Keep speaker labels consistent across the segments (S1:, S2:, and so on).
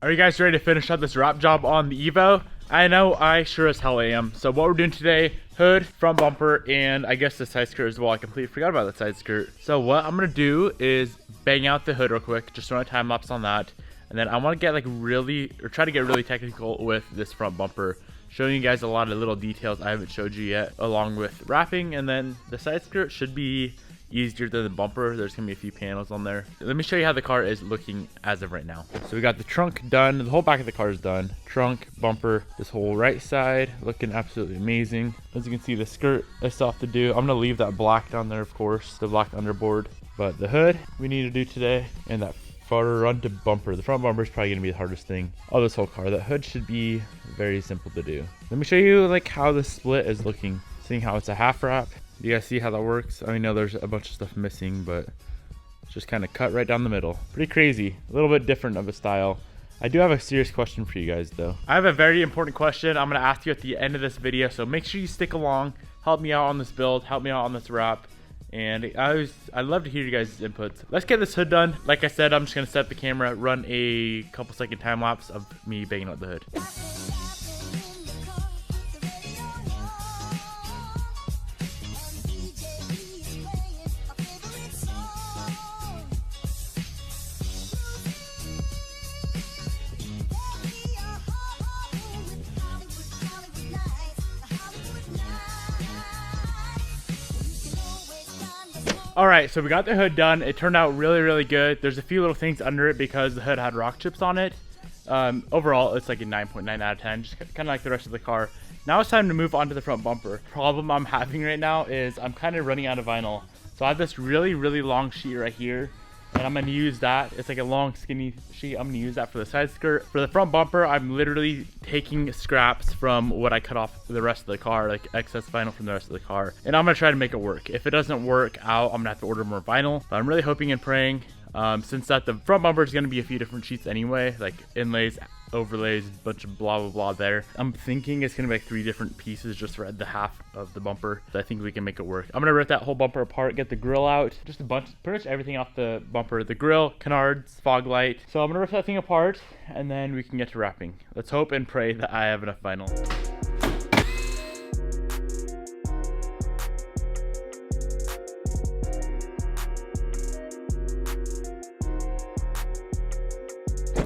S1: Are you guys ready to finish up this wrap job on the Evo? I know I sure as hell am. So what we're doing today, hood, front bumper, and I guess the side skirt as well. I completely forgot about the side skirt. So what I'm gonna do is bang out the hood real quick, just run a time lapse on that. And then I wanna get like try to get really technical with this front bumper, showing you guys a lot of little details I haven't showed you yet, along with wrapping. And then the side skirt should be easier than the bumper. There's gonna be a few panels on there. Let me show you how the car is looking as of right now. So we got the trunk done, the whole back of the car is done. Trunk, bumper, this whole right side looking absolutely amazing. As you can see, the skirt I still have to do. I'm gonna leave that black down there, of course, the black underboard. But the hood we need to do today, and that front bumper. The front bumper is probably gonna be the hardest thing of this whole car. That hood should be very simple to do. Let me show you like how the split is looking. Seeing how it's a half wrap. You guys see how that works? I know there's a bunch of stuff missing, but it's just kind of cut right down the middle. Pretty crazy. A little bit different of a style. I do have a serious question for you guys though. I have a very important question I'm gonna ask you at the end of this video, so make sure you stick along. Help me out on this build, help me out on this wrap. And I'd love to hear you guys' inputs. Let's get this hood done. Like I said, I'm just gonna set the camera, run a couple second time lapse of me banging out the hood. All right, so we got the hood done. It turned out really, really good. There's a few little things under it because the hood had rock chips on it. Overall, it's like a 9.9 out of 10, just kind of like the rest of the car. Now it's time to move on to the front bumper. Problem I'm having right now is I'm kind of running out of vinyl. So I have this really, really long sheet right here, and I'm gonna use that. It's like a long, skinny sheet. I'm gonna use that for the side skirt. For the front bumper, I'm literally taking scraps from what I cut off the rest of the car, like excess vinyl from the rest of the car. And I'm gonna try to make it work. If it doesn't work out, I'm gonna have to order more vinyl. But I'm really hoping and praying, since that the front bumper is gonna be a few different sheets anyway, like inlays, overlays, bunch of blah blah blah there. I'm thinking it's gonna be like 3 different pieces just for the half of the bumper. So I think we can make it work. I'm gonna rip that whole bumper apart, get the grill out, just a bunch, pretty much everything off the bumper, the grill, canards, fog light. So I'm gonna rip that thing apart and then we can get to wrapping. Let's hope and pray that I have enough vinyl.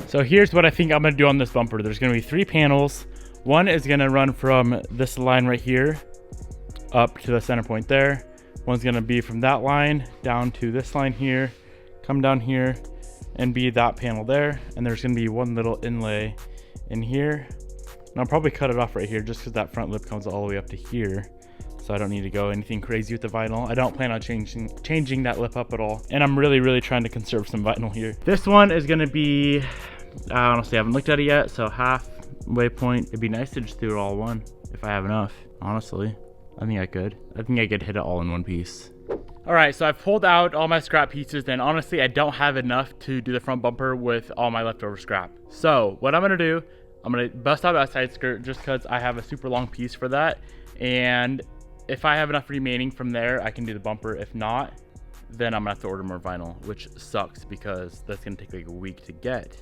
S1: So here's what I think I'm gonna do on this bumper. There's gonna be 3 panels. One is gonna run from this line right here up to the center point there. One's gonna be from that line down to this line here, come down here and be that panel there. And there's gonna be one little inlay in here. And I'll probably cut it off right here just because that front lip comes all the way up to here. So I don't need to go anything crazy with the vinyl. I don't plan on changing that lip up at all. And I'm really, really trying to conserve some vinyl here. This one is gonna be, I honestly haven't looked at it yet, so halfway point. It'd be nice to just do it all in one if I have enough, honestly. I think I could hit it all in one piece. All right, so I've pulled out all my scrap pieces, and honestly, I don't have enough to do the front bumper with all my leftover scrap. So what I'm gonna do, I'm gonna bust out that side skirt just because I have a super long piece for that. And if I have enough remaining from there, I can do the bumper. If not, then I'm gonna have to order more vinyl, which sucks because that's gonna take like a week to get.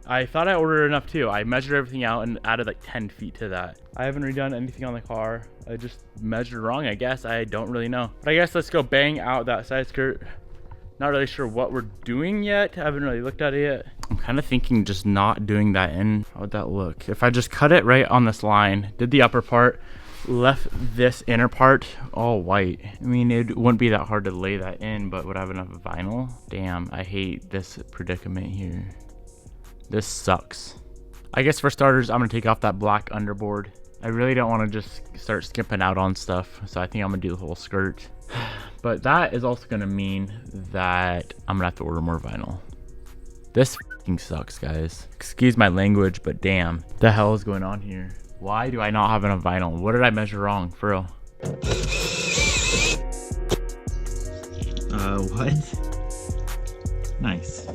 S1: I thought I ordered enough too. I measured everything out and added like 10 feet to that. I haven't redone anything on the car. I just measured wrong, I guess. I don't really know. But I guess let's go bang out that side skirt. Not really sure what we're doing yet. I haven't really looked at it yet. I'm kind of thinking just not doing that in. How would that look? If I just cut it right on this line, did the upper part, left this inner part all white. I mean, it wouldn't be that hard to lay that in, but would I have enough vinyl? Damn, I hate this predicament here. This sucks. I guess for starters, I'm gonna take off that black underboard. I really don't want to just start skipping out on stuff, so I think I'm gonna do the whole skirt. But that is also gonna mean that I'm gonna have to order more vinyl. This fucking sucks, guys. Excuse my language, but damn, the hell is going on here? Why do I not have enough vinyl? What did I measure wrong, for real? What? Nice.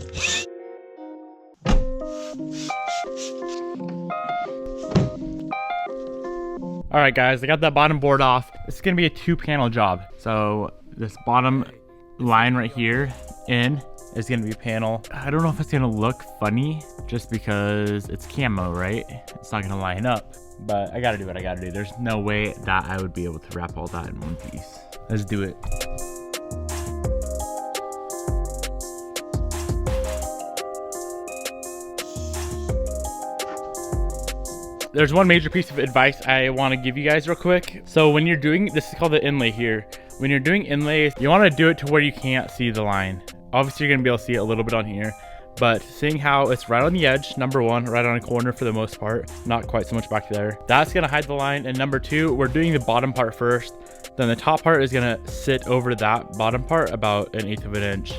S1: All right, guys, I got that bottom board off. It's gonna be a 2-panel job. So this bottom line right here in is gonna be a panel. I don't know if it's gonna look funny just because it's camo, right? It's not gonna line up, but I gotta do what I gotta do. There's no way that I would be able to wrap all that in one piece. Let's do it. There's one major piece of advice I want to give you guys real quick. So when you're doing, this is called the inlay here. When you're doing inlays, you want to do it to where you can't see the line. Obviously, you're going to be able to see it a little bit on here, but seeing how it's right on the edge, number one, right on a corner for the most part, not quite so much back there, that's going to hide the line. And number two, we're doing the bottom part first. Then the top part is going to sit over that bottom part about 1/8 of an inch.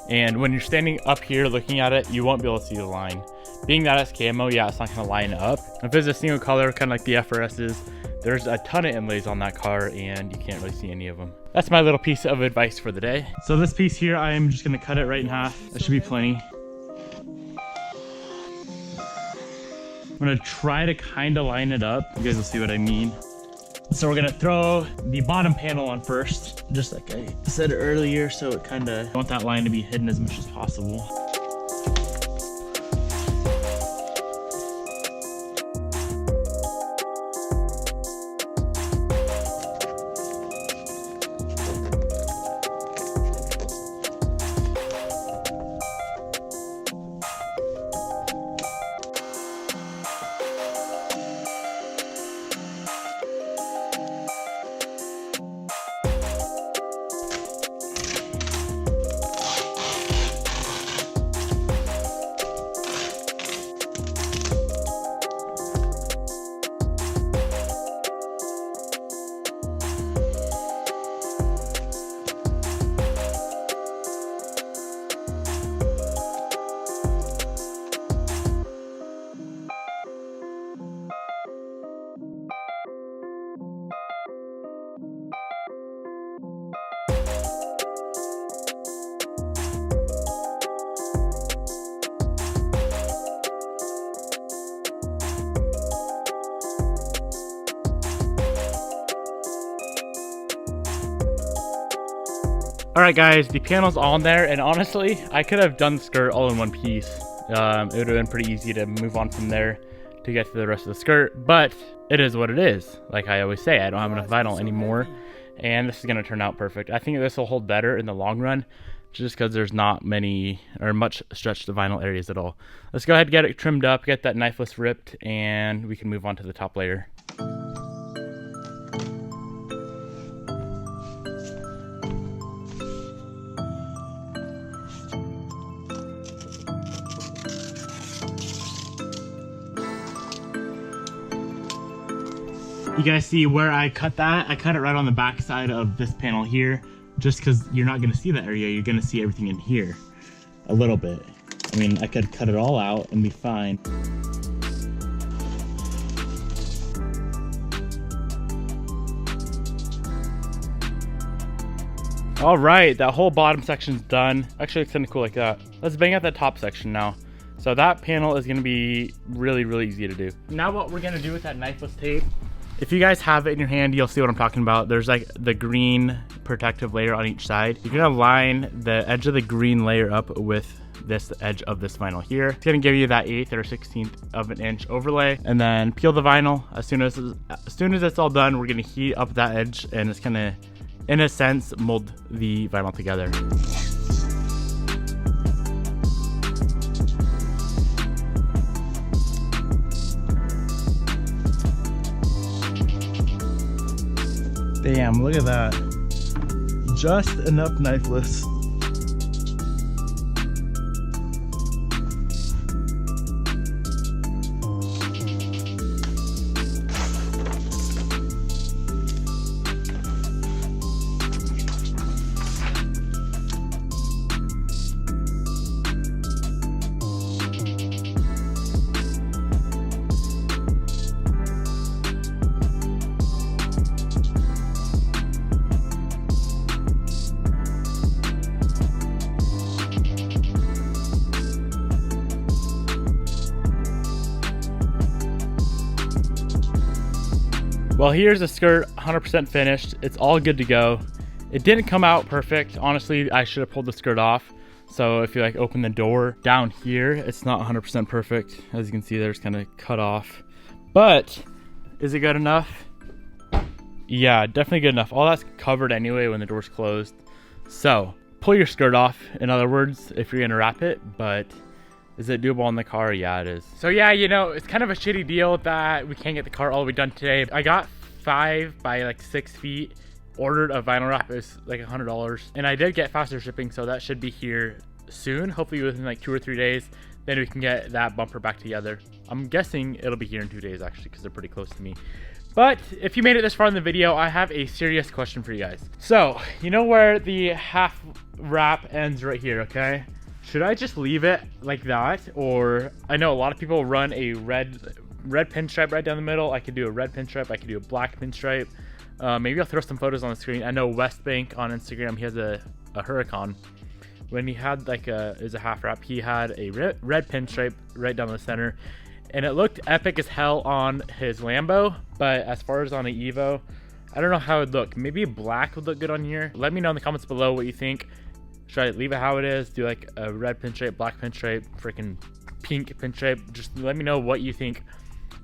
S1: And when you're standing up here looking at it, you won't be able to see the line. Being that it's camo, yeah, it's not going to line up. If it's a single color, kind of like the FRS is, there's a ton of inlays on that car and you can't really see any of them. That's my little piece of advice for the day. So this piece here, I am just going to cut it right in half. That should be plenty. I'm going to try to kind of line it up. You guys will see what I mean. So we're going to throw the bottom panel on first, just like I said earlier. So it kind of, I want that line to be hidden as much as possible. All right, guys, the panel's on there, and honestly, I could have done the skirt all in one piece. It would have been pretty easy to move on from there to get to the rest of the skirt, but it is what it is. Like I always say, I don't have enough vinyl anymore, and this is gonna turn out perfect. I think this will hold better in the long run, just because there's not many or much stretched vinyl areas at all. Let's go ahead and get it trimmed up, get that knifeless ripped, and we can move on to the top layer. You guys see where I cut that? I cut it right on the back side of this panel here, just because you're not going to see that area. You're going to see everything in here a little bit. I mean, I could cut it all out and be fine. All right, that whole bottom section's done. Actually, it's kind of cool like that. Let's bang out that top section now. So that panel is going to be really, really easy to do. Now what we're going to do with that knifeless tape, if you guys have it in your hand, you'll see what I'm talking about. There's like the green protective layer on each side. You're gonna line the edge of the green layer up with this edge of this vinyl here. It's gonna give you that 1/8 or 1/16 of an inch overlay, and then peel the vinyl. As soon as it's all done, we're gonna heat up that edge, and it's gonna, in a sense, mold the vinyl together. Damn, look at that. Just enough knifeless. Well, here's the skirt 100% finished. It's all good to go. It didn't come out perfect. Honestly, I should have pulled the skirt off. So if you like open the door down here, it's not 100% perfect. As you can see, there's kind of cut off. But is it good enough? Yeah, definitely good enough. All that's covered anyway when the door's closed. So pull your skirt off, in other words, if you're gonna wrap it. But is it doable on the car? Yeah, it is. So yeah, you know, it's kind of a shitty deal that we can't get the car all the way done today. I got 5 by like 6 feet. Ordered a vinyl wrap. It was like $100, and I did get faster shipping, so that should be here soon, hopefully within like 2 or 3 days. Then we can get that bumper back together. I'm guessing it'll be here in 2 days actually, because they're pretty close to me. But if you made it this far in the video, I have a serious question for you guys. So you know where the half wrap ends right here, okay? Should I just leave it like that? Or I know a lot of people run a red pinstripe right down the middle. I could do a red pinstripe, I could do a black pinstripe. Maybe I'll throw some photos on the screen. I know West Bank on Instagram, he has a Huracan. When he had like a half wrap, he had a red pinstripe right down the center, and it looked epic as hell on his Lambo. But as far as on an Evo, I don't know how it would look. Maybe black would look good on here. Let me know in the comments below what you think. Should I leave it how it is? Do like a red pinstripe, black pinstripe, freaking pink pinstripe? Just let me know what you think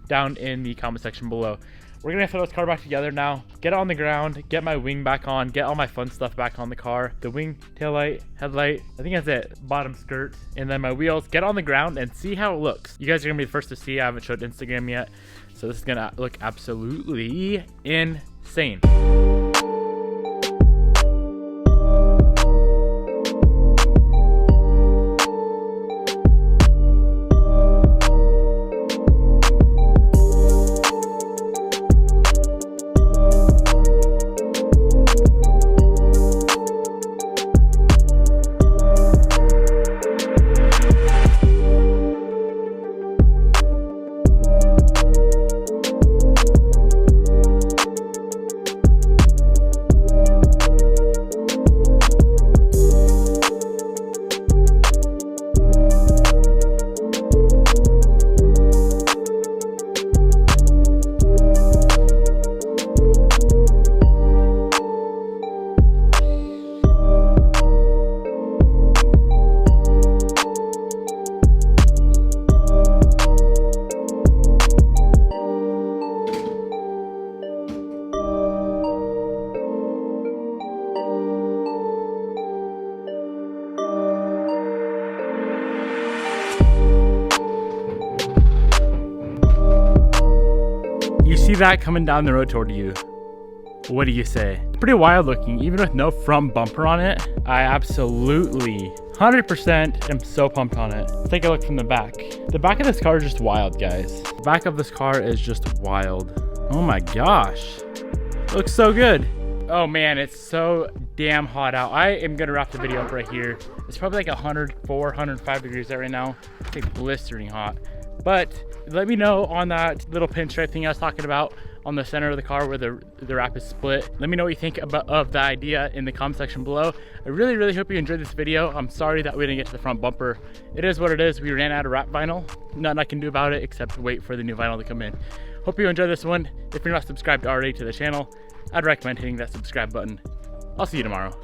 S1: down in the comment section below. We're gonna throw this car back together now, get it on the ground, get my wing back on, get all my fun stuff back on the car. The wing, taillight, headlight, I think that's it, bottom skirt, and then my wheels, get on the ground and see how it looks. You guys are gonna be the first to see. I haven't showed Instagram yet, so this is gonna look absolutely insane. See that coming down the road toward you. What do you say? Pretty wild looking, even with no front bumper on it. I absolutely 100% am so pumped on it. Let's take a look from the back. The back of this car is just wild, guys. The back of this car is just wild. Oh my gosh, it looks so good. Oh man, it's so damn hot out. I am gonna wrap the video up right here. It's probably like 104, 105 degrees out right now. It's like blistering hot. But let me know on that little pinstripe thing I was talking about on the center of the car where the wrap is split. Let me know what you think of the idea in the comment section below. I really hope you enjoyed this video. I'm sorry that we didn't get to the front bumper. It is what it is. We ran out of wrap vinyl. Nothing I can do about it except wait for the new vinyl to come in. Hope you enjoyed this one. If you're not subscribed already to the channel, I'd recommend hitting that subscribe button. I'll see you tomorrow.